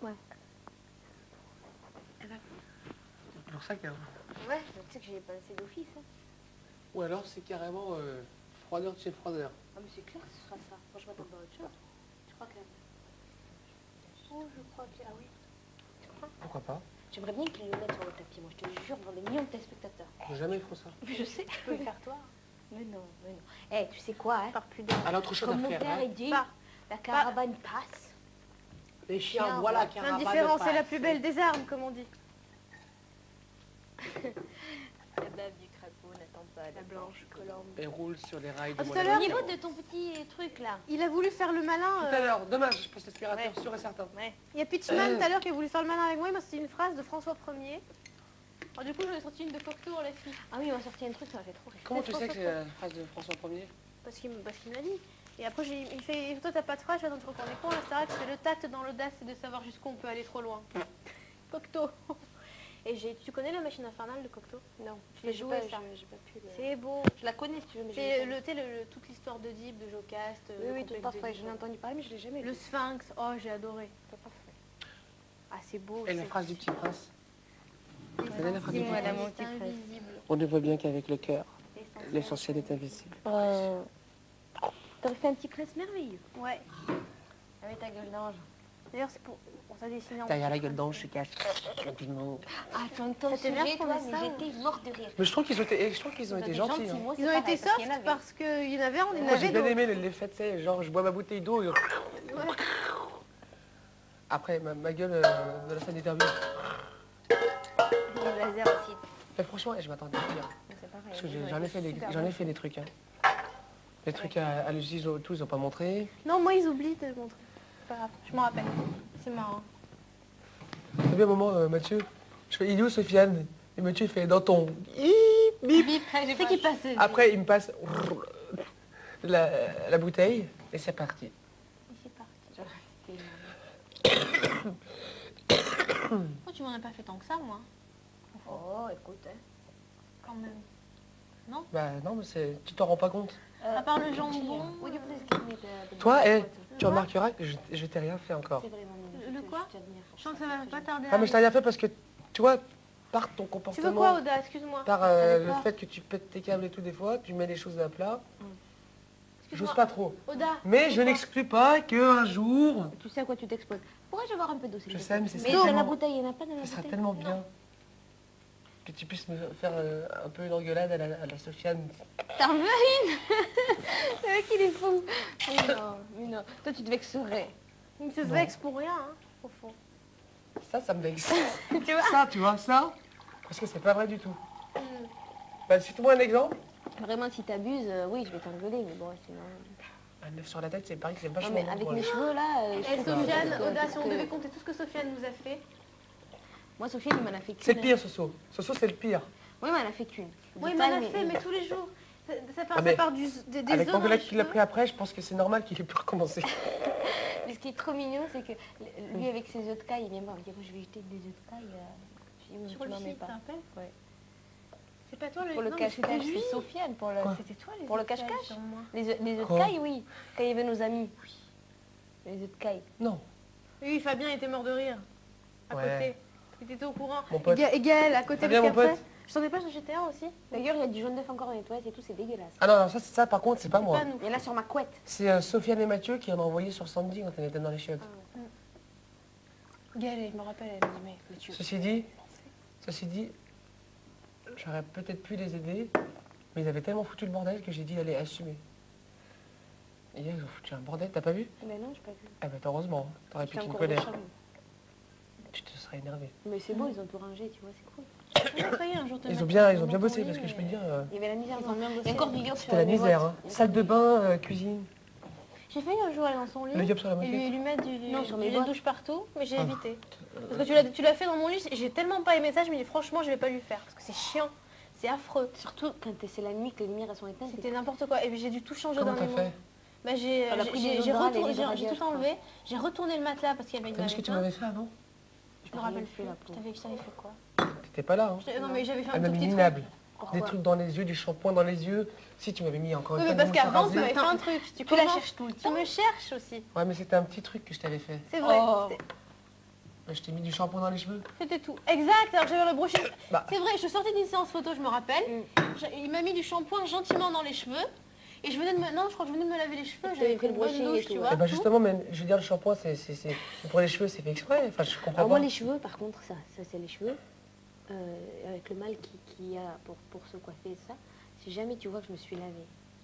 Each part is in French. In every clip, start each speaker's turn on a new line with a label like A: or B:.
A: Ouais.
B: C'est pour ça qu'il y a...
A: Ouais, tu sais que j'y ai pensé d'office. Hein.
B: Ou alors c'est carrément froideur de chez froideur.
A: Ah mais c'est clair que ce sera ça. Moi je m'attends pas à autre chose. Tu crois que... Oh, je crois que... Ah oui. Tu crois?
B: Pourquoi pas?
A: J'aimerais bien qu'ils le mettent sur le tapis. Moi je te jure, devant des millions de téléspectateurs.
B: Jamais ils font ça.
A: Je sais.
C: Tu peux le faire toi.
A: Mais non, mais non. Eh, tu sais quoi, hein?
C: Par pudeur.
B: Elle a autre chose
A: Comme
B: à
A: mon
B: faire.
A: père
B: Hein.
A: il dit,
C: Pas.
A: la caravane passe.
B: Les chiens,
A: Tiens,
B: voilà,
A: ouais.
B: caravane
C: L'indifférence
B: de
C: est la
B: passe.
C: plus belle des armes, comme on dit.
A: La bave du crapaud n'attend pas
C: La blanche colombe.
B: Et roule sur les rails de
C: Ah, tout
B: mon
C: à
A: Au
C: l'heure,
A: niveau de ton petit truc là.
C: Il a voulu faire le malin.
B: Tout à l'heure, demain, je passe l'aspirateur,
A: Ouais.
B: sûr et certain.
A: Ouais.
C: Il y a Pitchman tout à l'heure qui a voulu faire le malin avec moi. Il m'a sorti une phrase de François Ier. Alors du coup, j'en ai sorti une de Cocteau en la fille.
A: Ah oui, il m'a sorti un truc, ça m'a fait trop rire.
B: Comment tu sais
C: François
B: que c'est la phrase de François Ier?
C: Parce qu'il me l'a dit. Et après, il fait, toi t'as pas de phrase, attends, tu reconnais pas, là, c'est vrai que c'est le tact dans l'audace, c'est de savoir jusqu'où on peut aller trop loin. Cocteau. Et tu connais la machine infernale de Cocteau? Non. Je l'ai joué ça.
A: J'ai pas pu le...
C: C'est beau.
A: Je la connais si tu veux, mais
C: C'est
A: je l'ai pas.
C: toute l'histoire d'Oedipe, de Jocaste.
A: Oui,
C: le
A: oui,
C: complexe
A: tout à fait.
C: d'Oedipe.
A: J'en ai entendu parler, mais je l'ai jamais
C: Le
A: lu.
C: Sphinx, oh j'ai adoré.
A: T'as pas fait.
C: Ah c'est beau.
B: Et la phrase du petit prince? Vous connaissez la phrase du petit
A: Dis-moi,
B: prince?
A: mon petit prince.
C: Invisible.
B: On ne voit bien qu'avec le cœur, l'essentiel est invisible.
A: T'aurais fait un petit prince merveilleux.
C: Ouais.
A: Avec ta gueule d'ange.
C: D'ailleurs c'est pour ça dessiner en
B: Derrière la gueule d'ange se cache rapidement.
A: Ah, tu entends
C: Ça
A: le
C: t'énerve
A: sujet,
C: qu'on
A: toi,
C: ait
A: mais
C: ça,
A: j'étais morte de rire.
B: Mais je trouve qu'ils ont été gentils. Hein.
A: Moi, c'est
C: Ils ont
A: pareil,
C: été
A: parce qu'il y en
C: soft
A: avait.
C: parce qu'il y en avait, on en
B: Moi j'ai
C: avait
B: bien
C: d'autres.
B: aimé l'effet, tu sais, genre je bois ma bouteille d'eau et...
C: Ouais.
B: Après ma gueule de la scène d'interview.
A: Les lasers aussi.
B: Mais franchement, je m'attendais à pire.
A: C'est pareil.
B: Parce que
A: ils ont
B: j'en ai
A: été
B: fait
A: super
B: j'en ai
A: bons.
B: fait des trucs. Hein. Les trucs à Lucie, tout, ils ont pas montré.
C: Non, moi ils oublient de le montrer. C'est pas grave, je m'en rappelle. C'est marrant.
B: T'as vu un moment, Mathieu, je fais, il est où Sofiane? Et Mathieu il fait dans ton... Bip, bip.
C: C'est qui passait.
B: Après il me passe la bouteille et c'est parti.
C: Et c'est parti. Oh, tu m'en as pas fait tant que ça, moi.
A: Oh, écoute, hein.
C: Quand même.
B: Bah non, mais tu t'en rends pas compte.
C: À part le jambon.
A: Would you please give me the
B: Toi,
A: water?
B: tu remarqueras que je t'ai rien fait encore.
A: C'est vraiment mignon.
C: Le quoi?
A: Je t'admire pour
C: Je sens que ça va pas tarder.
B: Ah mais je t'ai rien fait parce que, tu vois, par ton
C: Tu veux quoi,
B: comportement,
C: Oda? Excuse-moi.
B: par
A: Avec
B: le
A: quoi
B: fait que tu pètes tes câbles et tout des fois, tu mets les choses à plat,
C: Excuse-moi.
B: j'ose pas trop.
C: Oda.
B: Mais je
C: quoi
B: n'exclus pas qu'un jour,
A: Tu sais à quoi tu t'exposes. Pourrais-je avoir un peu d'eau, s'il
B: je
A: te
B: sais,
A: plaît?
B: mais c'est
A: Mais dans la
B: tellement-
A: bouteille, il n'y en a pas dans la
B: ce sera
A: bouteille.
B: tellement bien que tu puisses me faire un peu une engueulade à la Sofiane.
A: T'en veux une? Le mec, il est fou. Mais non. Toi, tu te vexerais.
C: Il se
B: Non.
C: vexe pour rien, hein, au fond.
B: Ça me vexe.
A: Tu vois?
B: Ça, tu vois, ça, parce que c'est pas vrai du tout. Bah, cite-moi un exemple.
A: Vraiment, si t'abuses, oui, je vais t'engueuler, mais bon, sinon...
B: Un œuf sur la tête, c'est pareil que c'est
A: Non,
B: vachement
A: mais
B: bon
A: avec
B: pour
A: mes
B: elle.
A: cheveux, là... je
C: Et
A: trouve que-
C: Sofiane,
A: que-
C: Oda, si on
A: que-
C: devait compter tout ce que Sofiane nous a fait.
A: Moi, Sofiane, il m'en a fait qu'une.
B: C'est le pire, Soso. Soso, c'est le pire.
A: Oui, mais elle a fait qu'une.
C: Oui, il
A: Dis
C: m'en
A: pas,
C: a fait, mais tous les jours. Ça part,
B: Ah, mais
C: ça part des
B: Avec
C: os dans
B: l'engueulade
C: les
B: qu'il a
C: cheveux.
B: pris après, je pense que c'est normal qu'il ait pu recommencer.
A: Mais ce qui est trop mignon, c'est que lui, avec ses œufs de caille, il vient me voir, il me dit, moi, je vais jeter des œufs de caille. Je dis, mais
C: Sur
A: tu
C: le
A: m'en mets
C: site,
A: pas.
C: t'as rappelles
A: Ouais.
C: C'est pas toi le
A: Pour le
C: non, mais
A: cache-cache,
C: c'était lui.
A: c'est Sofiane. Pour le...
B: Quoi
C: C'était toi les
A: Pour le
C: œufs de caille
A: cache-cache
C: sur moi.
A: Les œufs de
B: Quoi
A: caille, oui. Quand il y avait nos amis. Les œufs de caille.
B: Non.
C: Oui, Fabien était mort de rire. À
B: Ouais.
C: côté. Il était au courant.
B: Mon pote.
C: Et Gaël, à côté.
B: Fabien,
C: parce
B: mon
C: qu'après,
B: pote.
C: je t'en ai pas, j'en jetais un aussi.
A: D'ailleurs, il y a du jaune d'œuf encore dans les toilettes et tout, c'est dégueulasse.
B: Ah non, non, ça par contre, c'est pas moi.
C: Pas nous.
A: Il y en a sur ma couette.
B: C'est Sofiane et Mathieu qui en ont envoyé sur Sandy quand elle était dans les chiottes.
C: Gaël, je me rappelle, elle me dit, mais tu...
B: Ceci dit, j'aurais peut-être pu les aider, mais ils avaient tellement foutu le bordel que j'ai dit allez, assumer. Et hier, ils ont foutu un bordel, t'as pas vu?
A: Mais non, j'ai pas vu.
B: Ah bah heureusement, t'aurais
A: Il
B: pu
A: fait
B: qu'une
A: encore de
B: colère.
A: charme.
B: Tu te serais énervé.
A: Mais c'est beau, ils ont tout rangé, tu vois, c'est cool.
C: Ça y est, un jour, te
B: Ils
C: mettre
B: ont bien
C: dans ton
B: bossé
C: lit,
B: parce que je peux te
C: mais-
B: dire,
A: Il y avait la misère.
C: Ils ont bien
A: Il y
C: bossé.
A: a encore du yop sur
B: c'était la
A: mes
B: misère.
A: bottes.
B: Hein.
A: Il y a
B: Salle
A: encore
B: de
A: du-
B: bain, cuisine.
C: J'ai failli un jour aller dans son lit
B: Le yop sur la
C: et
B: moquette.
C: lui mettre
A: Non, sur mes
C: du gel
A: bottes.
C: douche partout, mais j'ai
B: Ah.
C: évité. Parce que tu l'as fait dans mon lit, j'ai tellement pas aimé ça, je me dis franchement, je vais pas lui faire. Parce que c'est chiant, c'est affreux.
A: Surtout quand c'est la nuit, que les lumières elles sont éteintes.
C: C'était n'importe quoi. Et puis j'ai dû tout changer
B: Comment
C: dans
B: t'as
C: les
B: fait?
C: Bah, j'ai
A: Elle a pris des
C: j'ai
A: odorants,
C: retourné-
A: les
C: j'ai
A: radiages,
C: tout
A: je crois.
C: enlevé, j'ai retourné le matelas parce qu'il y avait une
B: T'as vu ce que tu
C: main.
B: m'avais fait avant?
C: Je me rappelle plus.
A: Fait, la pauvre.
C: Je t'avais fait quoi?
B: T'étais pas là, hein?
C: Non mais j'avais fait
B: Elle
C: un
B: m'a
C: tout
B: mis
C: petit truc.
B: minable.
A: Pourquoi
B: Des trucs dans les yeux, du shampoing dans les yeux. Si, tu m'avais mis encore
C: Oui
B: une
C: mais
B: fois
C: parce
B: une mousse à
C: qu'avant tu
B: raser.
C: m'avais fait un truc.
A: Tu la
C: commences-
A: cherches tout le temps.
C: Tu me cherches aussi.
B: Ouais, mais c'était un petit truc que je t'avais fait.
C: C'est vrai.
A: Oh.
C: c'était-
B: Je t'ai mis du shampoing dans les cheveux.
C: C'était tout. Exact, alors j'avais le brochet.
B: Bah.
C: C'est vrai, je sortais d'une séance photo, je me rappelle. Il m'a mis du shampoing gentiment dans les cheveux. Et je venais de me... Non, je crois que je venais de me laver les cheveux. J'avais pris
A: le
C: une bonne
A: brushing
C: douche,
A: et tout,
C: tu
A: ouais.
C: vois.
B: Et bah
C: tout.
B: justement, même, je veux dire, le shampoing, c'est pour les cheveux, c'est fait exprès. Enfin, je comprends
A: Alors moi
B: pas.
A: les cheveux par contre ça c'est les cheveux avec le mal qu'il y a pour se coiffer et ça. Si jamais tu vois que je me suis lavé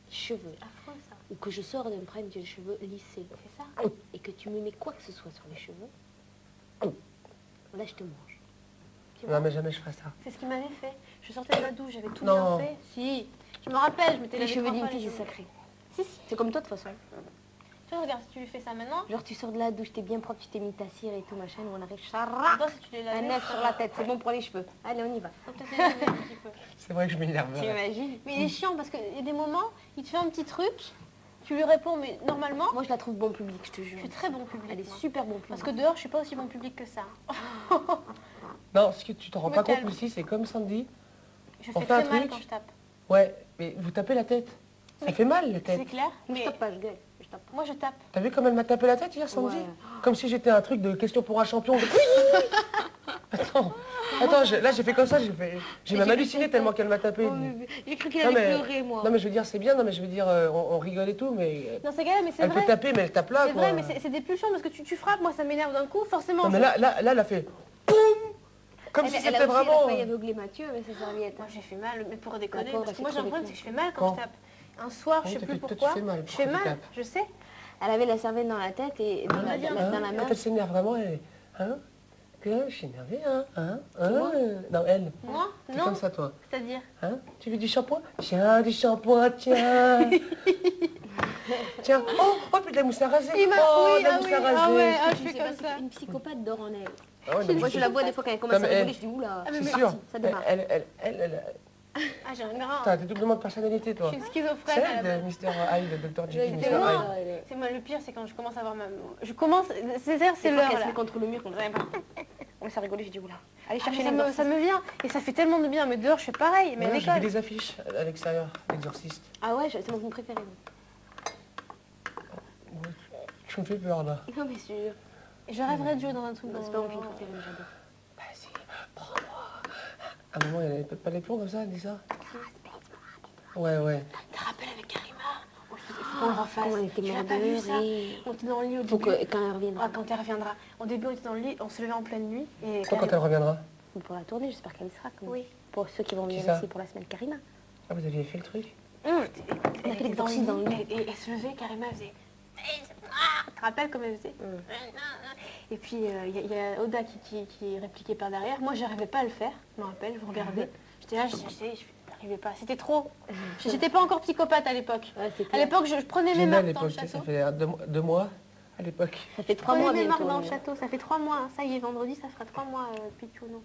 A: les cheveux
C: Affreux, ça.
A: ou que je sors d'un prime j'ai les cheveux lissés
C: C'est ça.
A: et que tu me mets quoi que ce soit sur les cheveux, là je te mange.
C: Tu
B: Non,
C: vois.
B: mais jamais je ferai ça.
C: C'est ce qu'il m'avait fait. Je sortais de la douche, j'avais tout
B: Non.
C: bien fait. Si. Je me rappelle, je m'étais
A: Les
C: lavé
A: cheveux
C: 3
A: d'une
C: fois
A: fille
C: les
A: c'est
C: cheveux.
A: sacré.
C: Si, si.
A: C'est comme toi de toute façon.
C: Tu vois, regarde, si tu lui fais ça maintenant,
A: Genre tu sors de la douche, t'es bien propre, tu t'es mis ta cire et tout machin, et on arrive
C: toi, si tu les
A: un
C: lavais,
A: œuf sur la tête, c'est bon pour les cheveux. Allez on y va.
C: faut peut-être les laver un petit peu.
B: C'est vrai que je m'énerve.
A: T'imagines?
C: Mais il est chiant parce qu'il y a des moments, il te fait un petit truc, tu lui réponds, mais normalement,
A: Moi je la trouve bon public, je te jure.
C: je suis très bon public.
A: Elle est
C: moi.
A: super bon public.
C: Parce que dehors, je suis pas aussi bon public que ça.
B: Non, ce que tu t'en rends
C: Me
B: pas compte,
C: calme.
B: Lucie, c'est comme Sandy.
C: Je
B: On
C: fais
B: fait un
C: très mal
B: truc.
C: quand je tape.
B: Ouais, mais vous tapez la tête. Ça
C: Oui.
B: fait mal, la
C: C'est
B: tête.
C: clair.
A: Je
C: Mais
A: tape pas, je gueule. Je tape pas.
C: moi, je tape.
B: T'as vu comme elle m'a tapé la tête hier, Sandy?
A: Ouais.
B: Comme si j'étais un truc de question pour un champion. Attends, là j'ai fait comme ça, j'ai même halluciné tellement qu'elle m'a tapé.
A: Oh, j'ai cru qu'il
B: Non,
A: allait
B: mais-
A: pleurer moi.
B: Non mais je veux dire, c'est bien, non mais je veux dire, on rigole et tout, mais
C: Dans ces cas-là, mais c'est
B: elle peut
C: vrai.
B: taper, mais elle tape là,
C: C'est
B: quoi.
C: vrai, mais c'est des pulsions parce que tu frappes, moi, ça m'énerve d'un coup. Forcément,
B: Non mais
C: je-
B: là, elle a fait boum, comme si
A: Elle
B: c'était
A: a aussi
B: vraiment.
A: failli aveugler Mathieu avec sa serviette.
C: Moi, j'ai fait mal, mais pour déconner.
A: pauvre,
C: Parce que
A: elle
C: moi,
A: s'est
C: j'ai un problème,
A: crevée
C: c'est que je fais mal
B: Quand
C: quand je tape. Un soir,
B: Oui,
C: je sais
B: toi,
C: plus
B: tu
C: pourquoi.
B: fais mal,
C: Je fais
B: pourquoi tu
C: mal,
B: tapes
C: je sais.
A: Elle avait la serviette dans la tête et dans la main.
B: Quand elle s'énerve vraiment, hein, que je suis énervée, hein,
A: Moi
B: non elle.
C: Moi,
B: C'est
C: non.
B: comme ça toi.
C: C'est-à-dire,
B: Hein? Tu veux du shampoing? Tiens, du shampoing, tiens. Tiens, oh, puis de la mousse à raser.
C: il m'a.
B: Oh,
C: Oui,
B: de la
C: ah
B: mousse
C: oui,
B: à raser.
C: ah ouais, ah, je
A: Tu
C: fais
A: sais
C: comme
A: pas,
C: ça.
A: c'est une psychopathe dort en elle.
B: Ah ouais, non,
A: Moi
B: mais
A: je la vois des fois quand elle commence
B: Non,
A: à
B: mais
A: rigoler, je dis oula.
C: Ah, mais
B: c'est
C: merci,
B: sûr.
A: ça démarre.
C: Ah, j'ai un grand.
B: T'as des doublements de personnalité, toi.
C: Je suis schizophrène.
B: C'est
C: à la
B: elle,
C: base.
B: de Mr. Hyde, de Dr. Jekyll,
A: Elle
B: Mr.
A: était
C: moi.
B: Hyde.
C: C'est moi le pire, c'est quand je commence à avoir ma. Je commence. C'est l'heure
A: qu'elle se
C: là.
A: met contre le mur comme ça. On commence à rigoler, je dis oula. Allez
C: Ah,
A: chercher
C: mais ça me vient et ça fait tellement de bien. Mais dehors, je fais pareil. Mais à
B: Ouais, j'ai vu
C: l'école.
B: des affiches à l'extérieur, l'exorciste.
A: Ah ouais, c'est mon film préféré.
B: Ouais, tu me fais peur, là.
A: Non mais sûr.
C: Je rêverais de jouer dans un truc.
A: Non, c'est pas mon film préféré, mais j'adore.
B: Vas-y, prends-moi. À un moment, il n'y avait pas les plombs comme ça, elle dit ça? Ouais, ouais.
C: Tu te rappelles avec Karima? Faut qu'on le refasse.
A: Comment on était
C: Tu l'as
A: morts
C: pas
A: de
C: vu
A: rire
C: ça?
A: et-
C: On était dans le lit au
A: Faut
C: début.
A: que quand elle reviendra.
C: Ah, quand elle reviendra. Au début, on était dans le lit, on se levait en pleine nuit. Et
B: Toi, quand elle reviendra?
A: Pour la tournée, j'espère qu'elle y sera. Comme
C: Oui.
A: Pour ceux qui vont venir
B: ça
A: ici pour la semaine, Karina.
B: Ah, vous aviez fait le truc?
C: Elle
A: fait
C: était
A: l'exorcisme dans le lit.
C: Et elle se levait, Karima elle faisait. Tu te rappelles comme elle faisait? Et puis il y a Oda qui répliquait par derrière. Moi, j'arrivais pas à le faire. Je me rappelle, je vous regardais. J'étais là, je n'arrivais pas. C'était trop. J'étais pas encore psychopathe à l'époque.
A: Ouais, c'est
C: À
A: clair.
C: l'époque, je prenais mes
B: J'ai né à
C: marques dans le
B: l'époque, tu sais, ça
C: château.
B: fait 2 mois à l'époque.
A: Ça fait
C: Je
A: 3
C: prenais
A: mois
C: mes marques
A: bientôt.
C: dans le château. Ça fait 3 mois. Hein. Ça y est, vendredi, ça fera 3 mois depuis Tuno.